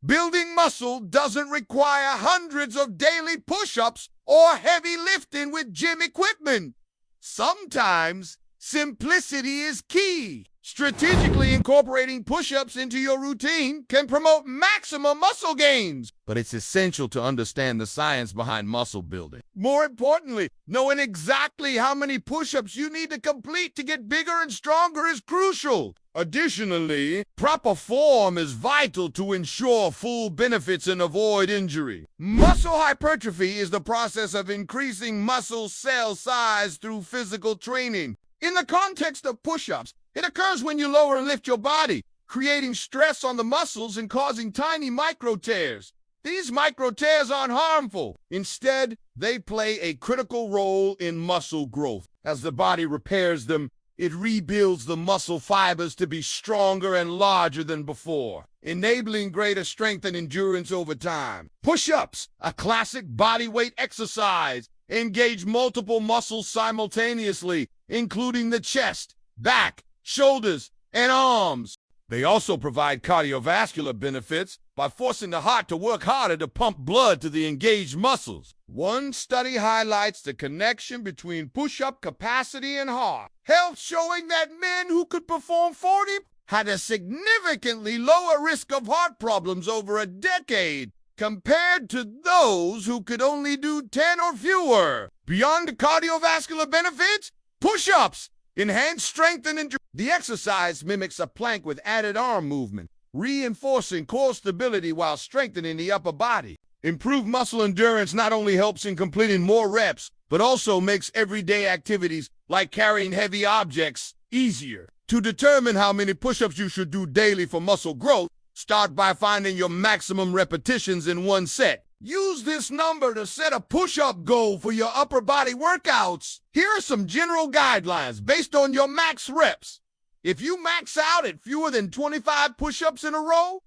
Building muscle doesn't require hundreds of daily push-ups or heavy lifting with gym equipment. Sometimes simplicity is key. Strategically incorporating push-ups into your routine can promote maximum muscle gains, but it's essential to understand the science behind muscle building. More importantly, knowing exactly how many push-ups you need to complete to get bigger and stronger is crucial. Additionally, proper form is vital to ensure full benefits and avoid injury. Muscle hypertrophy is the process of increasing muscle cell size through physical training. In the context of push-ups, it occurs when you lower and lift your body, creating stress on the muscles and causing tiny micro tears. These micro tears aren't harmful. Instead, they play a critical role in muscle growth. As the body repairs them, it rebuilds the muscle fibers to be stronger and larger than before, enabling greater strength and endurance over time. Push-ups, a classic bodyweight exercise, engage multiple muscles simultaneously, including the chest, back, shoulders, and arms. They also provide cardiovascular benefits by forcing the heart to work harder to pump blood to the engaged muscles. One study highlights the connection between push-up capacity and heart health, showing that men who could perform 40 had a significantly lower risk of heart problems over a decade compared to those who could only do 10 or fewer. Beyond the cardiovascular benefits, push-ups enhance strength and endurance. The exercise mimics a plank with added arm movement, reinforcing core stability while strengthening the upper body. Improved muscle endurance not only helps in completing more reps, but also makes everyday activities like carrying heavy objects easier. To determine how many push-ups you should do daily for muscle growth, start by finding your maximum repetitions in one set. Use this number to set a push-up goal for your upper body workouts. Here are some general guidelines based on your max reps. If you max out at fewer than 25 push-ups in a row,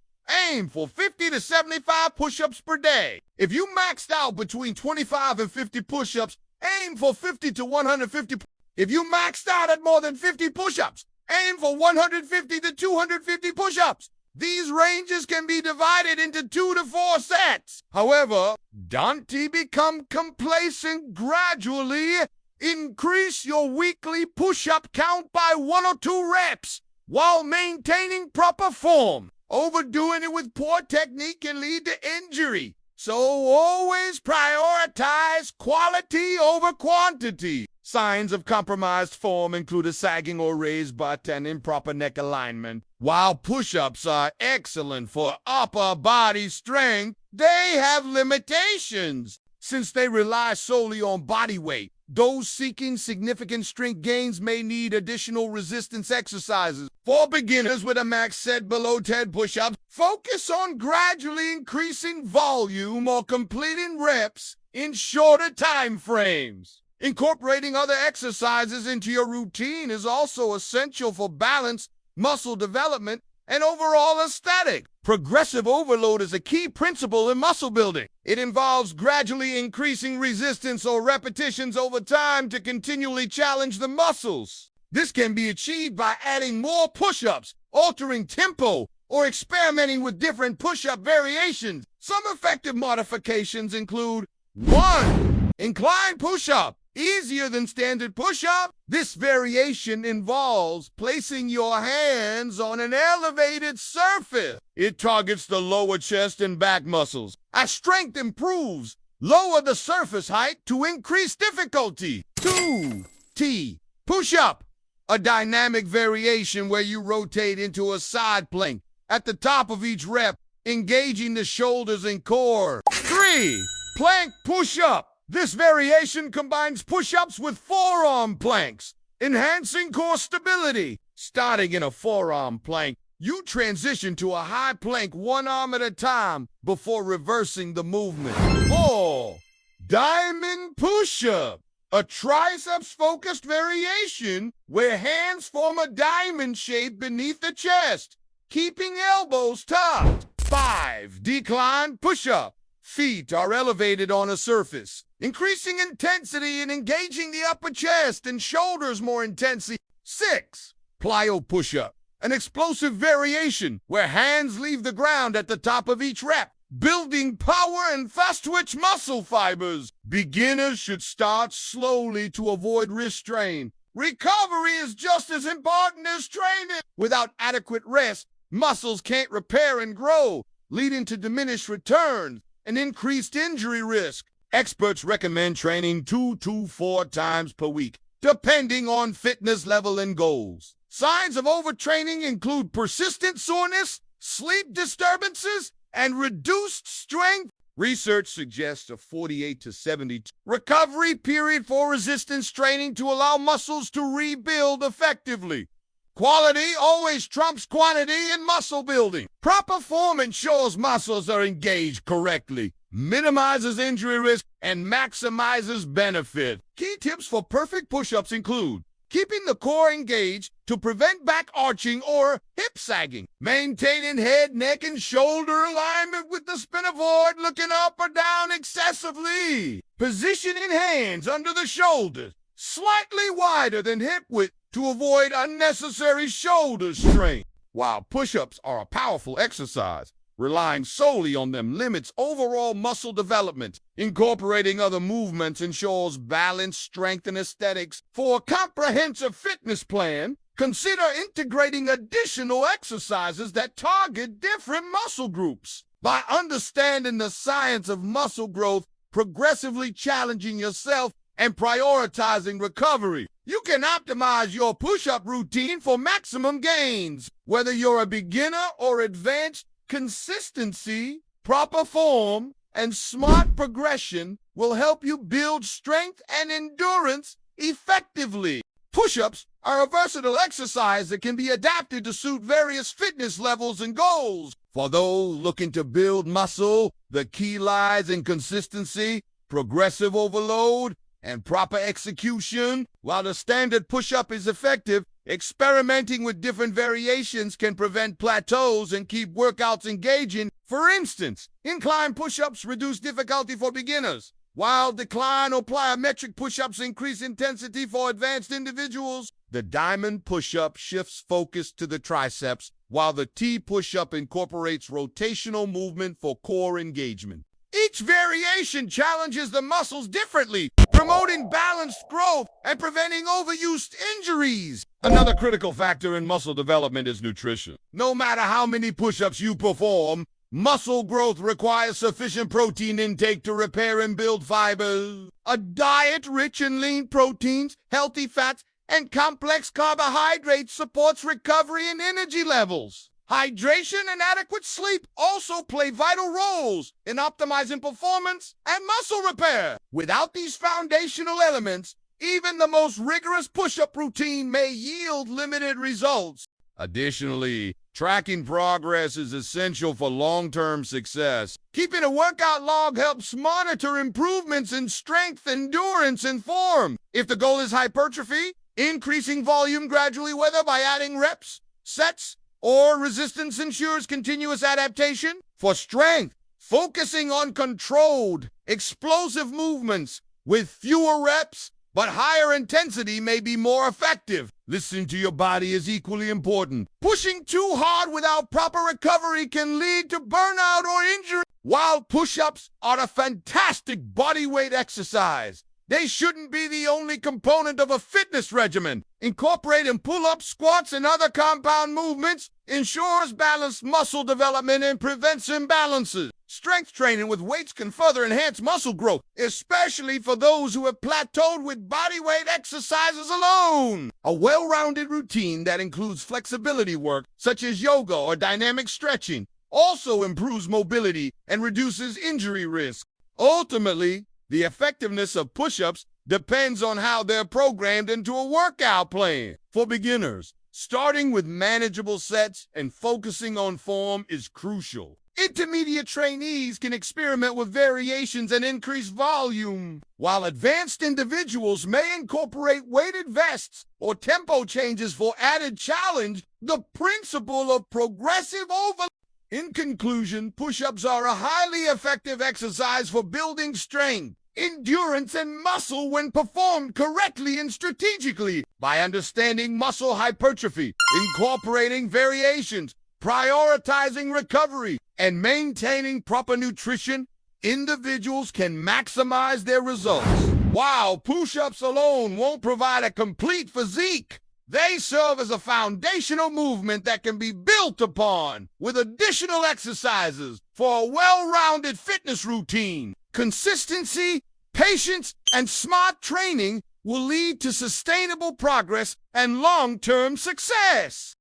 aim for 50 to 75 push-ups per day. If you maxed out between 25 and 50 push-ups, aim for 50 to 150. If you maxed out at more than 50 push-ups, aim for 150 to 250 push-ups. These ranges can be divided into 2 to 4 sets. However, don't become complacent. Gradually increase your weekly push-up count by 1 or 2 reps while maintaining proper form. Overdoing it with poor technique can lead to injury. So always prioritize quality over quantity. Signs of compromised form include a sagging or raised butt and improper neck alignment. While push-ups are excellent for upper body strength, they have limitations. Since they rely solely on body weight, those seeking significant strength gains may need additional resistance exercises. For beginners with a max set below 10 push-ups, focus on gradually increasing volume or completing reps in shorter time frames. Incorporating other exercises into your routine is also essential for balance, muscle development, and overall aesthetic. Progressive overload is a key principle in muscle building. It involves gradually increasing resistance or repetitions over time to continually challenge the muscles. This can be achieved by adding more push-ups, altering tempo, or experimenting with different push-up variations. Some effective modifications include 1. Incline push-up. Easier than standard push-up. This variation involves placing your hands on an elevated surface. It targets the lower chest and back muscles. As strength improves, lower the surface height to increase difficulty. 2. T. Push-up. A dynamic variation where you rotate into a side plank at the top of each rep, engaging the shoulders and core. 3. Plank push-up. This variation combines push-ups with forearm planks, enhancing core stability. Starting in a forearm plank, you transition to a high plank 1 arm at a time before reversing the movement. 4. Diamond push-up. A triceps-focused variation where hands form a diamond shape beneath the chest, keeping elbows tucked. 5. Decline push-up. Feet are elevated on a surface, increasing intensity and engaging the upper chest and shoulders more intensely. 6. Plyo push-up. an explosive variation where hands leave the ground at the top of each rep, building power and fast-twitch muscle fibers. Beginners should start slowly to avoid wrist strain. Recovery is just as important as training. Without adequate rest, muscles can't repair and grow, leading to diminished returns and increased injury risk. Experts recommend training 2 to 4 times per week, depending on fitness level and goals. Signs of overtraining include persistent soreness, sleep disturbances, and reduced strength. Research suggests a 48 to 72 recovery period for resistance training to allow muscles to rebuild effectively. Quality always trumps quantity in muscle building. Proper form ensures muscles are engaged correctly, minimizes injury risk, and maximizes benefit. Key tips for perfect push-ups include keeping the core engaged to prevent back arching or hip sagging, maintaining head, neck, and shoulder alignment with the spine. Avoid looking up or down excessively, positioning hands under the shoulders slightly wider than hip width to avoid unnecessary shoulder strain. While push-ups are a powerful exercise, relying solely on them limits overall muscle development. Incorporating other movements ensures balance, strength, and aesthetics. For a comprehensive fitness plan, consider integrating additional exercises that target different muscle groups. By understanding the science of muscle growth, progressively challenging yourself, and prioritizing recovery, you can optimize your push-up routine for maximum gains. Whether you're a beginner or advanced, consistency, proper form, and smart progression will help you build strength and endurance effectively. Push-ups are a versatile exercise that can be adapted to suit various fitness levels and goals. For those looking to build muscle, the key lies in consistency, progressive overload, and proper execution. While the standard push-up is effective, experimenting with different variations can prevent plateaus and keep workouts engaging. For instance, incline push-ups reduce difficulty for beginners, while decline or plyometric push-ups increase intensity for advanced individuals. The diamond push-up shifts focus to the triceps, while the T push-up incorporates rotational movement for core engagement. Each variation challenges the muscles differently, promoting balanced growth and preventing overuse injuries. Another critical factor in muscle development is nutrition. No matter how many push-ups you perform, muscle growth requires sufficient protein intake to repair and build fibers. A diet rich in lean proteins, healthy fats, and complex carbohydrates supports recovery and energy levels. Hydration and adequate sleep also play vital roles in optimizing performance and muscle repair. Without these foundational elements, even the most rigorous push-up routine may yield limited results. Additionally, tracking progress is essential for long-term success. Keeping a workout log helps monitor improvements in strength, endurance, and form. If the goal is hypertrophy, increasing volume gradually, whether by adding reps, sets, or resistance, ensures continuous adaptation. For strength, focusing on controlled, explosive movements with fewer reps but higher intensity may be more effective. Listening to your body is equally important. Pushing too hard without proper recovery can lead to burnout or injury. While push-ups are a fantastic bodyweight exercise, they shouldn't be the only component of a fitness regimen. Incorporating pull-ups, squats, and other compound movements ensures balanced muscle development and prevents imbalances. Strength training with weights can further enhance muscle growth, especially for those who have plateaued with bodyweight exercises alone. A well-rounded routine that includes flexibility work, such as yoga or dynamic stretching, also improves mobility and reduces injury risk. Ultimately, the effectiveness of push-ups depends on how they're programmed into a workout plan. For beginners, starting with manageable sets and focusing on form is crucial. Intermediate trainees can experiment with variations and increase volume, while advanced individuals may incorporate weighted vests or tempo changes for added challenge. The principle of progressive overload. In conclusion, push-ups are a highly effective exercise for building strength, endurance, and muscle when performed correctly and strategically. By understanding muscle hypertrophy, incorporating variations, prioritizing recovery, and maintaining proper nutrition, individuals can maximize their results. While push-ups alone won't provide a complete physique, they serve as a foundational movement that can be built upon with additional exercises for a well-rounded fitness routine. Consistency, patience, and smart training will lead to sustainable progress and long-term success.